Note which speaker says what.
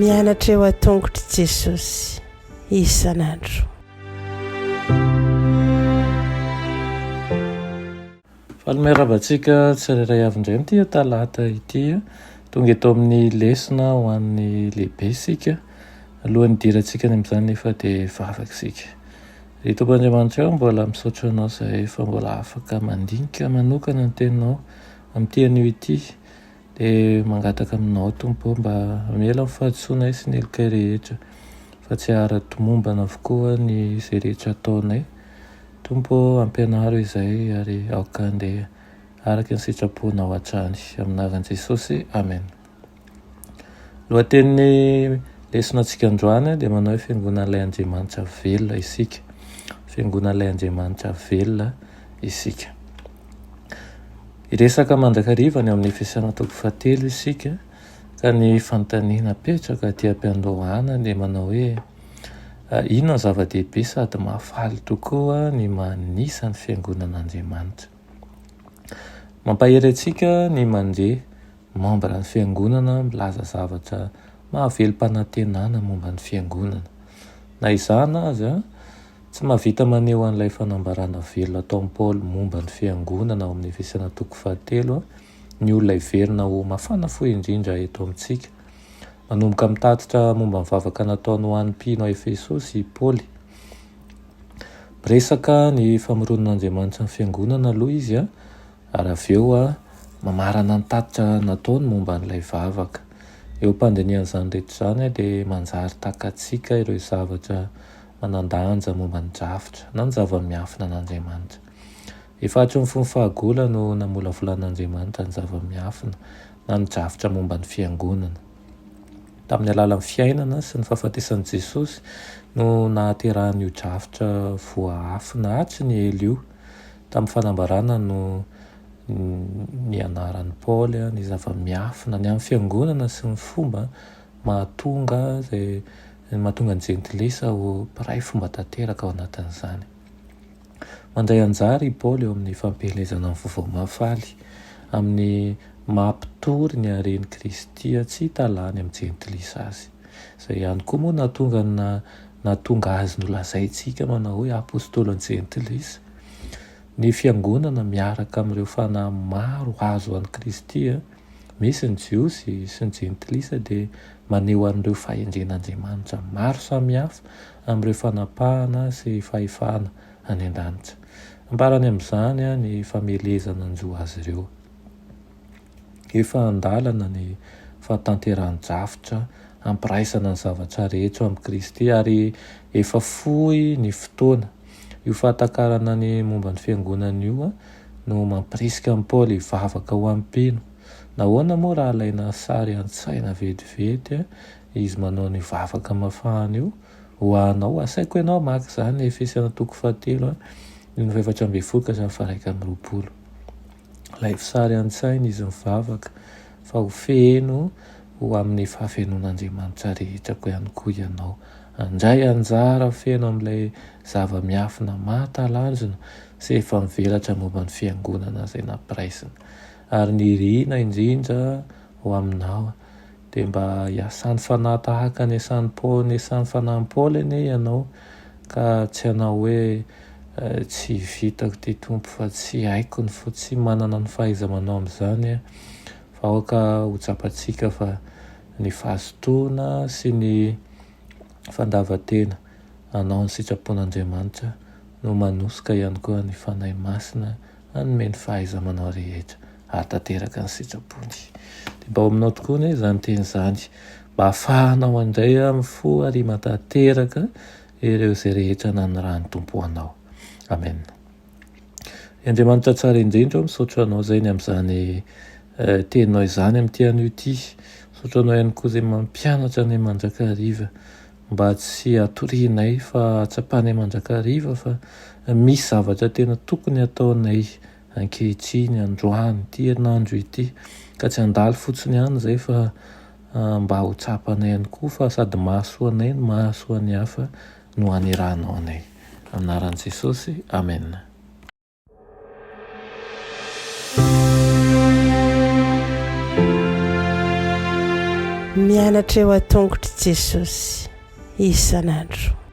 Speaker 1: mianatra eo a-tongotry Jesosy isan'andro.
Speaker 2: Falomeravantsika tsirairay avindray amin'ity talata ity tonga eto amin'ny lesona ho an'ny lehibe sika alohan'ny dirantsika ny amin'izany nefa dia vavaksika. Ry Tompoandriamanitra ao mbola misaotra anao izay efa mbola afaka mandinika manokana ny teninao amin'ity anio ity dia mangataka aminao Tompo mba miala amin'ny fahadisoanay sy ny elikay rehetra fa tsy ara-tomombana avokoa ny izay rehetra ataonay. Tompo ampianaro izay ary aoka andeha araka ny sitraponao hatrany aminaran'i Jesosy. Amen. Lohatenin'ny lesonantsika androany dia manao hoe fiangonan'ilay Andriamanitra velona isika. Fiangonan'ilay Andriamanitra velona isika. Iresaka mandrakariva ny amin'ny Efesiana 4 isika ka ny fanontaniana petraka aty am-piandohana dia manao hoe inona ny zava-dehibe sady mahafaly tokoa ny manisa ny fiangonan'Andriamanitra. Mampahery antsika ny mandeha membre ny fiangonana milaza zavatra mahavelom-panantenana momba ny fiangonana. Na izana azy tsy mahavita maneho an'ilay fanambarana velona ataon'i Paoly momba ny fiangonana ao amin'ny Efesiana 4 ny olona iverina ho mafana fo indrindra eto amintsika. Manomboka mitatitra momba mivavaka nataony ho an'ny mpino a Efesosy Paoly. Miresaka ny famoronan'Andriamanitra ny fiangonana aloha izy ary avy eo mamarana ny tatitra nataony momba n'ilay vavaka. Eo am-pandinian'izany rehetra izany dia manjary takatsika ireo zavatra manandanja momba ny drafitra na ny zava-miafina an'Andriamanitra. Efa hatry ny fony fahagola no namolavolan'Andriamanitra ny zava-miafina na ny drafitra momba ny fiangonana. Tamin'ny alalan'ny fiainana sy ny fahafatesan'i Jesosy no nahaterahan'io drafitra voaafina hatry ny ela io. Tamin'ny fanambarana no ny anaran'i Paoly ny zava-miafina ny amin'ny fiangonana sy ny fomba mahatonga ny jentilesa ho mpiray fomba tanteraka ao anatin'izany. Mandray anjara i Paoly eo amin'ny fampielezana ny vaovao mahafaly amin'ny mampitory ny haren'i Kristy tsy hitalany amin'ny jentilesa azy. Izay ihany koa moa nahatonga azy nolazaintsika manao hoe apôstôlon'ny jentilesa. Ny fiangonana miaraka amin'ireo fanahy maro azo an'i Kristy misy ny jiosy sy ny jentilesa dia maneho an'ireo fahendren'Andriamanitra maro samihafa amin'ireo fanapahana sy fahefana any an-danitra. Amparany amin'izany ny famelezana anjo azy ireo. Efa andalana ny fahatanteran-drafitra ampiraisana ny zavatra rehetra amin'ny Kristy ary efa fohy ny fotoana. Io fahatakarana ny momba ny fiangonana io no mampirisika amin'ny Paoly hivavaka ho amin'ny mpino. Nahoana moa raha alaina sary an-tsaina vetivety izy manao ny vavaka mafana io ho anao. Asaiko ianao maka izany Efesiana 4 ny 7:1-20. Ilay sary an-tsaina izy mivavaka fa ho feno ho amin'ny fahafenon'Andriamanitra rehetra koa ihany koa ianao. Andray anjara feno amin'ilay zava-miafina mahatalanjona sy efa mivelatra momba ny fiangonana izay nampiraisina. Ary ny rina indrindra ho aminao dia mba hiasan'ny fanahy tahaka ny asan'ny fanahin'i Paoly anie ianao ka tsy hanao hoe tsy vitako ty Tompo fa tsy haiko tsy manana ny fahaiza-manao amin'izany fa aoka ho tsapantsika fa ny fahasotoana sy ny fandavan-tena anao ny sitrapon'Andriamanitra no manosika ihany koa ny fanahy masina hanome ny fahaiza-manao rehetra hahatanteraka ny sitrapony. Dia mba ao aminao tokoa ny izany teny izany mba hahafahanao andray mifoha ary matanteraka ireo izay rehetra nanirahany Tompo anao. Amen. Andriamanitra tsara indrindra misaotra anao zay ny amin'izany teninao izany amin'ity anio ity. Misaotra anao ihany koa izay mampianatra ny mandrakariva mba tsy hatorinay fa hatsapany mandrakariva fa misy zavatra tena tokony ataonay ankehitriny androany ity herinandro ity ka tsy handalo fotsiny ihany izay fa mba ho tsapanay ihany koa fa sady mahasoa anay no mahasoa ny hafa no hanerahanao anay. Anaran'i Jesosy. Amen.
Speaker 1: mianatra eo a tongotry Jesosy isan'andro.